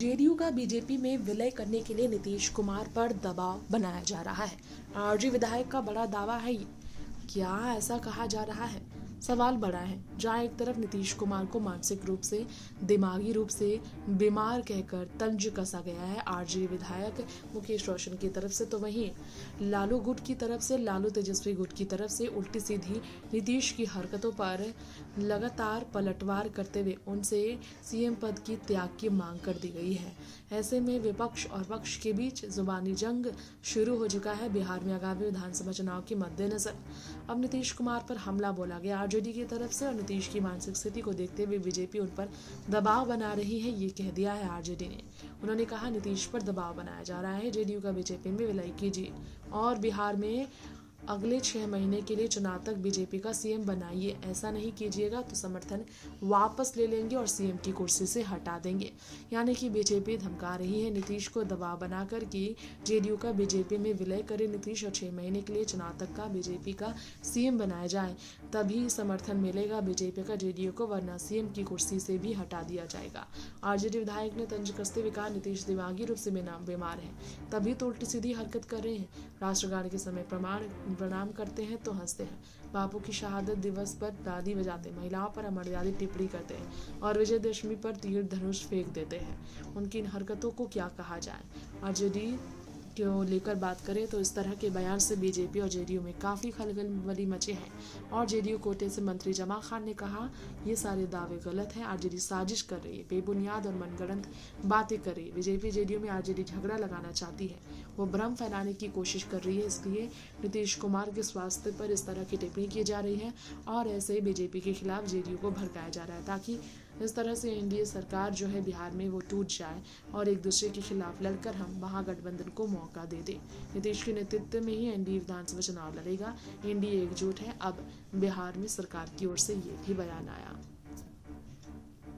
JDU का BJP में विलय करने के लिए नीतीश कुमार पर दबाव बनाया जा रहा है। आरजेडी विधायक का बड़ा दावा है। क्या ऐसा कहा जा रहा है? सवाल बड़ा है। जहां एक तरफ नीतीश कुमार को मानसिक रूप से, दिमागी रूप से बीमार कहकर तंज कसा गया है आरजेडी विधायक मुकेश रोशन की तरफ से, तो वहीं लालू गुट की तरफ से, लालू तेजस्वी गुट की तरफ से उल्टी सीधी नीतीश की हरकतों पर लगातार पलटवार करते हुए उनसे सीएम पद की त्याग की मांग कर दी गई है। ऐसे में विपक्ष और पक्ष के बीच जुबानी जंग शुरू हो चुका है। बिहार में आगामी विधानसभा चुनाव के मद्देनजर अब नीतीश कुमार पर हमला बोला गया आरजेडी की तरफ से, और नीतीश की मानसिक स्थिति को देखते हुए बीजेपी उन पर दबाव बना रही है, ये कह दिया है आरजेडी ने। उन्होंने कहा, नीतीश पर दबाव बनाया जा रहा है, जेडीयू का बीजेपी में विलय कीजिए और बिहार में अगले 6 महीने के लिए चुनाव तक बीजेपी का सीएम बनाइए। ऐसा नहीं कीजिएगा तो समर्थन वापस ले लेंगे और सीएम की कुर्सी से हटा देंगे। यानी कि बीजेपी धमका रही है नीतीश को दबाव बनाकर कि जेडीयू का बीजेपी में विलय करे नीतीश और 6 महीने के लिए चुनाव तक का बीजेपी का सीएम बनाया जाए, तभी समर्थन मिलेगा बीजेपी का जेडीयू को, वरना सीएम की कुर्सी से भी हटा दिया जाएगा। आरजेडी विधायक ने तंज कसते हुए कहा, नीतीश दिमागी रूप से बीमार है, तभी तो उल्टी सीधी हरकत कर रहे हैं। राष्ट्रगान के समय प्रणाम करते हैं तो हंसते हैं, बापू की शहादत दिवस पर दादी बजाते, महिलाओं पर अमर्यादित टिप्पणी करते हैं और विजयदशमी पर तीर धनुष फेंक देते हैं। उनकी इन हरकतों को क्या कहा जाए? आरजेडी को लेकर बात करें तो इस तरह के बयान से बीजेपी और जेडीयू में काफ़ी खलबली मचे हैं। और जेडीयू कोटे से मंत्री जमा खान ने कहा, ये सारे दावे गलत हैं, आरजेडी साजिश कर रही है, बेबुनियाद और मनगढ़ंत बातें कर रही है। बीजेपी जेडीयू में आरजेडी झगड़ा लगाना चाहती है, वो भ्रम फैलाने की कोशिश कर रही है, इसलिए नीतीश कुमार के स्वास्थ्य पर इस तरह की टिप्पणी की जा रही है और ऐसे बीजेपी के खिलाफ जेडीयू को भड़काया जा रहा है, ताकि इस तरह से एनडीए सरकार जो है बिहार में वो टूट जाए और एक दूसरे के खिलाफ लड़कर हम महागठबंधन को मौका दे दें। नीतीश के नेतृत्व में ही एनडीए विधानसभा चुनाव लड़ेगा। एनडीए एकजुट है। अब बिहार में सरकार की ओर से ये भी बयान आया।